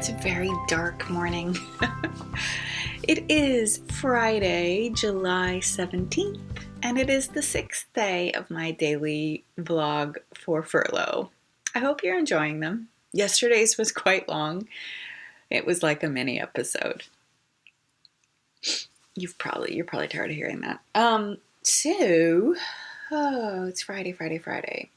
It's a very dark morning. It is Friday, July 17th, and it is the 6th day of my daily vlog for furlough. I hope you're enjoying them. Yesterday's was quite long. It was like a mini episode. You're probably tired of hearing that. It's Friday. I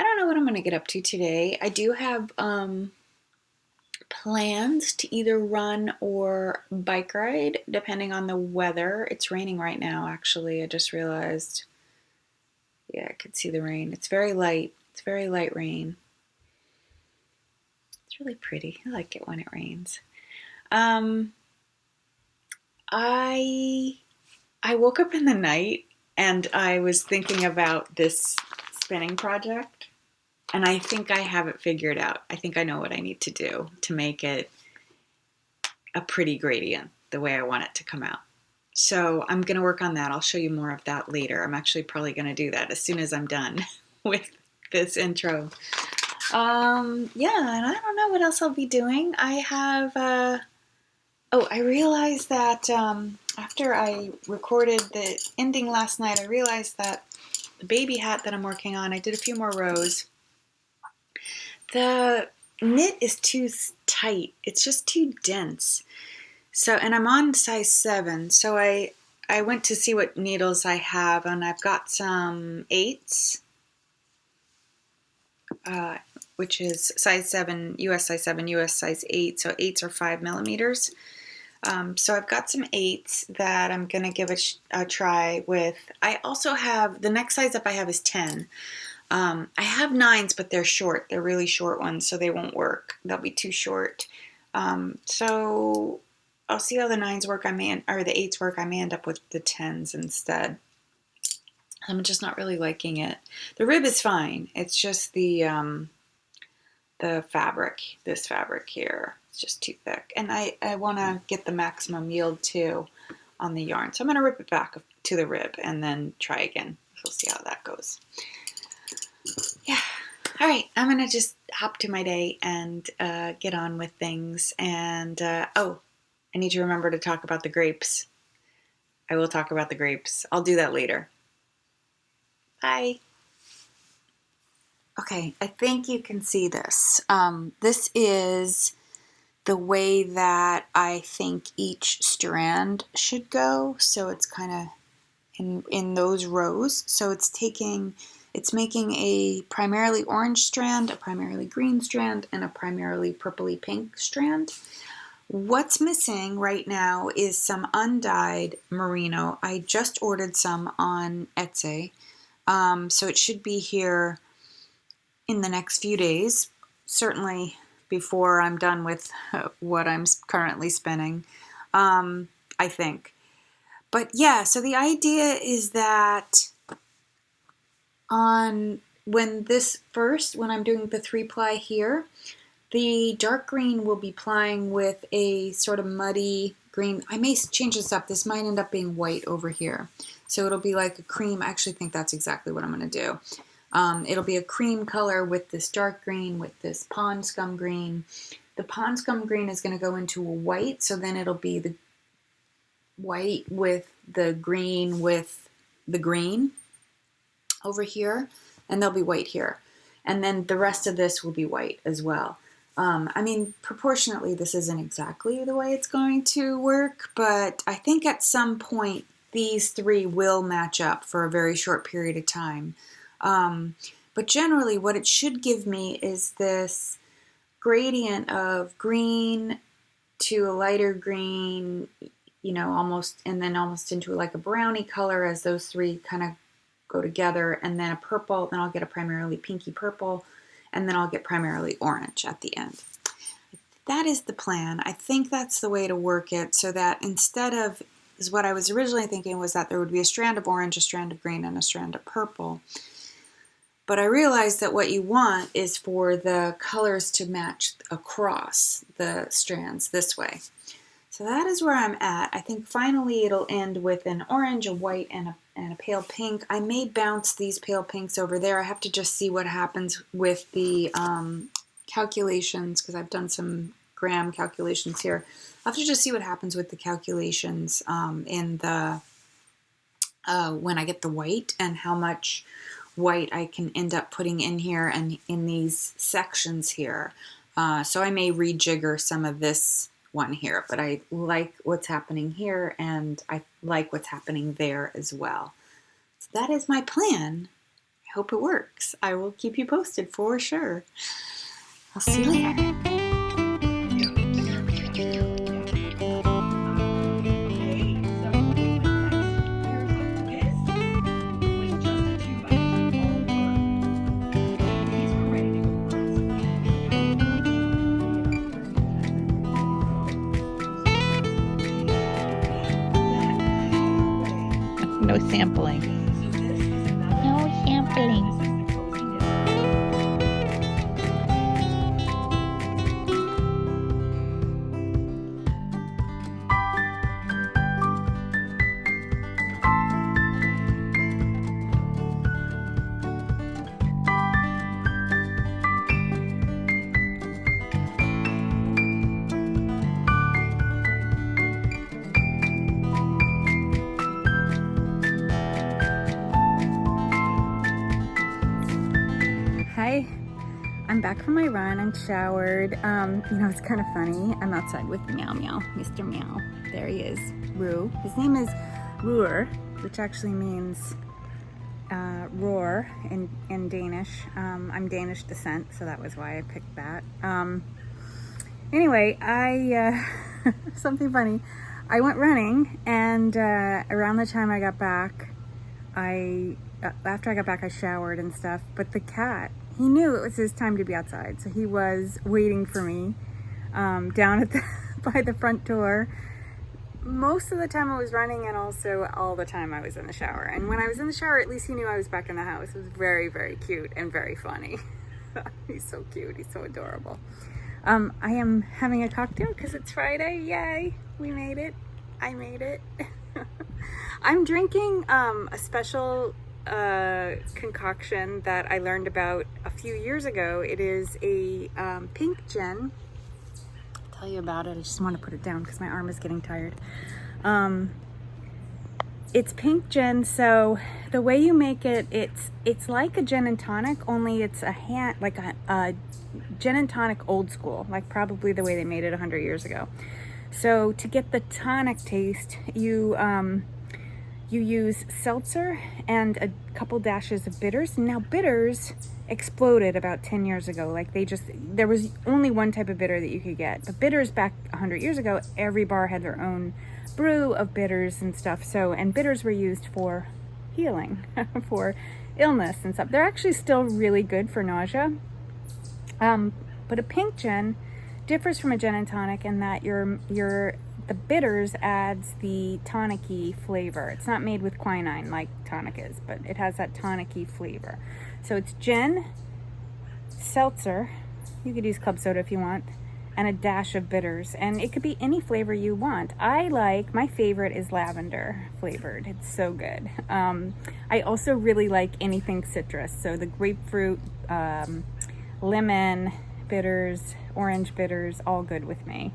don't know what I'm going to get up to today. I do have plans to either run or bike ride, depending on the weather. It's raining right now, actually. I just realized. Yeah, I could see the rain. It's very light. It's very light rain. It's really pretty. I like it when it rains. I woke up in the night and I was thinking about this spinning project. And I think I have it figured out. I think I know what I need to do to make it a pretty gradient, the way I want it to come out. So I'm going to work on that. I'll show you more of that later. I'm actually probably going to do that as soon as I'm done with this intro. And I don't know what else I'll be doing. I have, I realized that after I recorded the ending last night, I realized that the baby hat that I'm working on, I did a few more rows. The knit is too tight. It's just too dense. So, and I'm on size 7. So I went to see what needles I have, and I've got some 8s, which is size 7, US size 7, US size 8. So 8s are 5 millimeters. So I've got some 8s that I'm going to give a try with. I also have, the next size up I have is 10. I have 9s, but they're short. They're really short ones, so they won't work. They'll be too short. So I'll see how the 9s work. The 8s work. I may end up with the 10s instead. I'm just not really liking it. The rib is fine. It's just the fabric. This fabric here. It's just too thick. And I want to get the maximum yield too on the yarn. So I'm going to rip it back to the rib and then try again. We'll see how that goes. Yeah. All right. I'm going to just hop to my day and get on with things. And, I need to remember to talk about the grapes. I will talk about the grapes. I'll do that later. Bye. Okay. I think you can see this. This is the way that I think each strand should go. So it's kind of in those rows. So it's making a primarily orange strand, a primarily green strand, and a primarily purpley pink strand. What's missing right now is some undyed merino. I just ordered some on Etsy, so it should be here in the next few days, certainly before I'm done with what I'm currently spinning, I think. But yeah, so the idea is that when I'm doing the 3-ply here, the dark green will be plying with a sort of muddy green. I may change this up. This might end up being white over here. So it'll be like a cream. I actually think that's exactly what I'm going to do. It'll be a cream color with this dark green, with this pond scum green. The pond scum green is going to go into a white, so then it'll be the white with the green over here, and there'll be white here. And then the rest of this will be white as well. Proportionately, this isn't exactly the way it's going to work, but I think at some point these 3 will match up for a very short period of time. But generally what it should give me is this gradient of green to a lighter green, almost into like a brownie color as those 3 kind of go together, and then a purple, then I'll get a primarily pinky purple, and then I'll get primarily orange at the end. That is the plan. I think that's the way to work it, so that is what I was originally thinking, was that there would be a strand of orange, a strand of green, and a strand of purple. But I realized that what you want is for the colors to match across the strands this way. So that is where I'm at. I think finally it'll end with an orange, a white, and a pale pink. I may bounce these pale pinks over there. I have to just see what happens with the calculations, because I've done some gram calculations here. I'll have to just see what happens with the calculations in the when I get the white, and how much white I can end up putting in here and in these sections here. So I may rejigger some of this one here, but I like what's happening here, and I like what's happening there as well. So that is my plan. I hope it works. I will keep you posted for sure. I'll see you later. No sampling. No sampling. Hi, I'm back from my run and showered. It's kind of funny. I'm outside with Meow Meow, Mr. Meow. There he is, Roo. His name is Roer, which actually means roar in Danish. I'm Danish descent, so that was why I picked that. Anyway, something funny. I went running, and around the time I got back, after I got back, I showered and stuff, but the cat, he knew it was his time to be outside, so he was waiting for me down at by the front door. Most of the time I was running, and also all the time I was in the shower. And when I was in the shower, at least he knew I was back in the house. It was very, very cute and very funny. He's so cute. He's so adorable. I am having a cocktail because it's Friday. Yay! We made it. I made it. I'm drinking a special concoction that I learned about a few years ago. It is a pink gin. I'll tell you about it. I just want to put it down because my arm is getting tired. It's pink gin, so the way you make it, it's like a gin and tonic, only it's a gin and tonic old school, like probably the way they made it 100 years ago. So to get the tonic taste, you use seltzer and a couple dashes of bitters. Now bitters exploded about 10 years ago. Like there was only one type of bitter that you could get. But bitters back 100 years ago, every bar had their own brew of bitters and stuff. And bitters were used for healing, for illness and stuff. They're actually still really good for nausea. But a pink gin differs from a gin and tonic in that the bitters adds the tonic-y flavor. It's not made with quinine like tonic is, but it has that tonic-y flavor. So it's gin, seltzer, you could use club soda if you want, and a dash of bitters. And it could be any flavor you want. My favorite is lavender flavored. It's so good. I also really like anything citrus. So the grapefruit, lemon bitters, orange bitters, all good with me.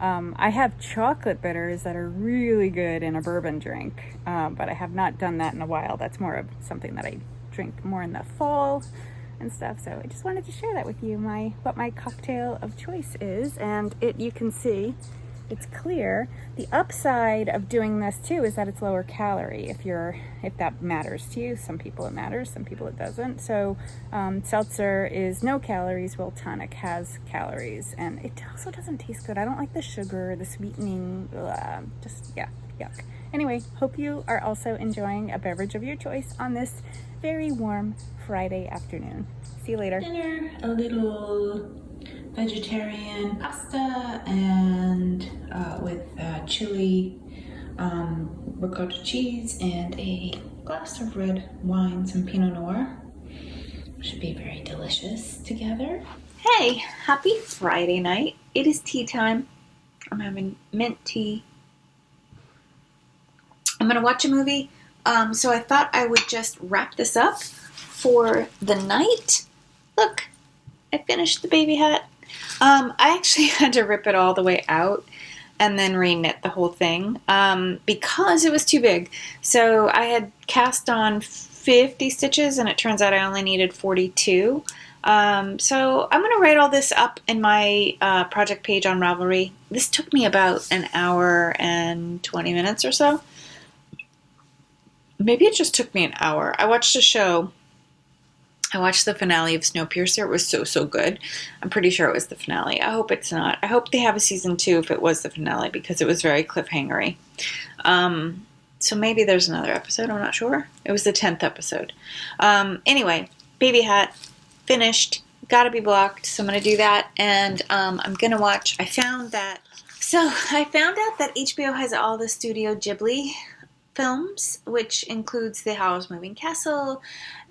I have chocolate bitters that are really good in a bourbon drink, but I have not done that in a while. That's more of something that I drink more in the fall and stuff. So I just wanted to share that with you, what my cocktail of choice is. And you can see it's clear. The upside of doing this too is that it's lower calorie if that matters to you. Some people it matters, some people it doesn't. So seltzer is no calories, while tonic has calories, and it also doesn't taste good. I don't like the sugar, the sweetening, yuck. Anyway, hope you are also enjoying a beverage of your choice on this very warm Friday afternoon. See you later. Dinner, a little vegetarian pasta and with chili, ricotta cheese, and a glass of red wine, some Pinot Noir. Should be very delicious together. Hey, happy Friday night. It is tea time. I'm having mint tea. I'm going to watch a movie. So I thought I would just wrap this up for the night. Look, I finished the baby hat. I actually had to rip it all the way out and then re-knit the whole thing because it was too big. So I had cast on 50 stitches and it turns out I only needed 42. So I'm going to write all this up in my project page on Ravelry. This took me about an hour and 20 minutes or so. Maybe it just took me an hour. I watched a show. I watched the finale of Snowpiercer. It was so good. I'm pretty sure it was the finale. I hope it's not. I hope they have a season 2 if it was the finale because it was very cliffhangery. So maybe there's another episode. I'm not sure. It was the 10th episode. Anyway, baby hat finished. Gotta be blocked. So I'm gonna do that, and I'm gonna watch. I found out that HBO has all the Studio Ghibli films, which includes The Howl's Moving Castle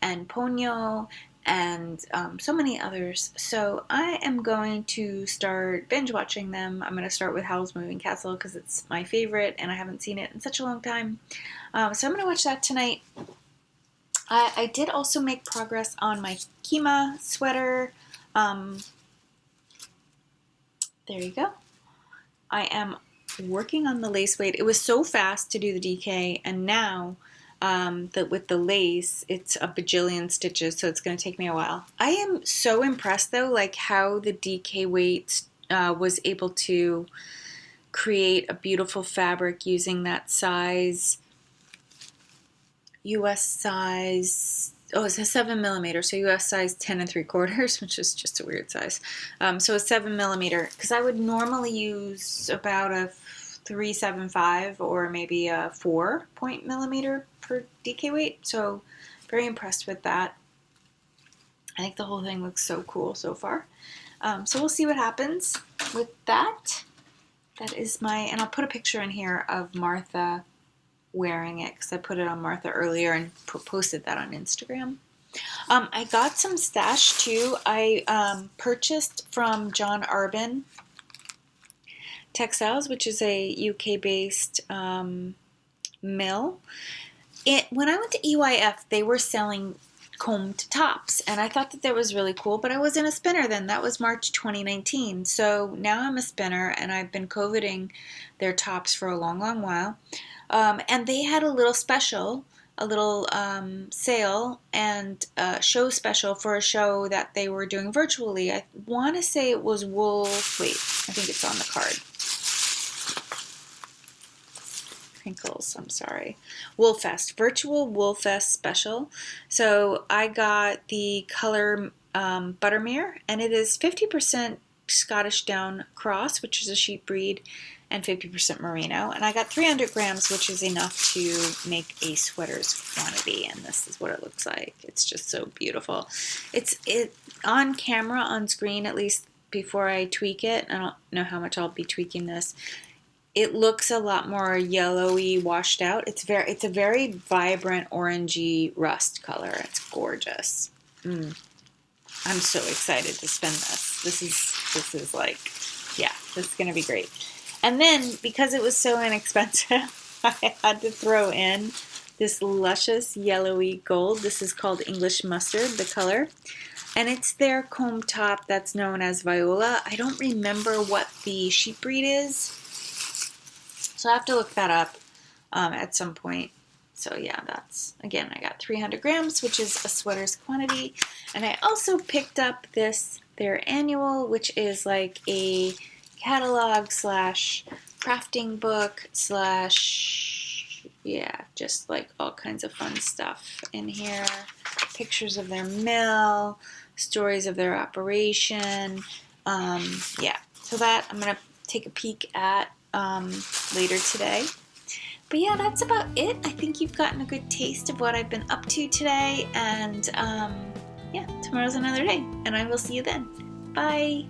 and Ponyo and so many others. So I am going to start binge watching them. I'm going to start with Howl's Moving Castle because it's my favorite and I haven't seen it in such a long time. So I'm going to watch that tonight. I did also make progress on my Kima sweater. There you go. I am working on the lace weight. It was so fast to do the DK, and now with the lace, it's a bajillion stitches, so it's going to take me a while. I am so impressed, though, like how the DK weight was able to create a beautiful fabric using that size, US size. Oh, it's a 7mm, so US size 10 3/4, which is just a weird size. So a 7mm, because I would normally use about a 375 or maybe a 4-point-millimeter per DK weight. So very impressed with that. I think the whole thing looks so cool so far. So we'll see what happens with that. That is and I'll put a picture in here of Martha wearing it because I put it on Martha earlier and posted that on Instagram. I got some stash too. I purchased from John Arbin Textiles, which is a UK-based mill. When I went to EYF, they were selling combed tops, and I thought that was really cool, but I wasn't a spinner then. That was March 2019. So now I'm a spinner, and I've been coveting their tops for a long while. And they had a little special, a little sale and show special for a show that they were doing virtually. I want to say it was I think it's on the card. Crinkles, I'm sorry. Woolfest, virtual Woolfest special. So I got the color Buttermere, and it is 50% Scottish Down Cross, which is a sheep breed, and 50% merino. And I got 300 grams, which is enough to make a sweater's quantity. And this is what it looks like. It's just so beautiful. It on camera, on screen, at least before I tweak it. I don't know how much I'll be tweaking this. It looks a lot more yellowy, washed out. It's a very vibrant orangey rust color. It's gorgeous. I'm so excited to spin this. This is like, yeah, this is gonna be great. And then because it was so inexpensive, I had to throw in this luscious yellowy gold. This is called English Mustard, the color. And it's their comb top that's known as Viola. I don't remember what the sheep breed is. So I have to look that up at some point. So yeah, again, I got 300 grams, which is a sweater's quantity. And I also picked up their annual, which is like a catalog / crafting book / just like all kinds of fun stuff in here. Pictures of their mill, stories of their operation. So that I'm going to take a peek at later today. But yeah, that's about it. I think you've gotten a good taste of what I've been up to today. And tomorrow's another day. And I will see you then. Bye.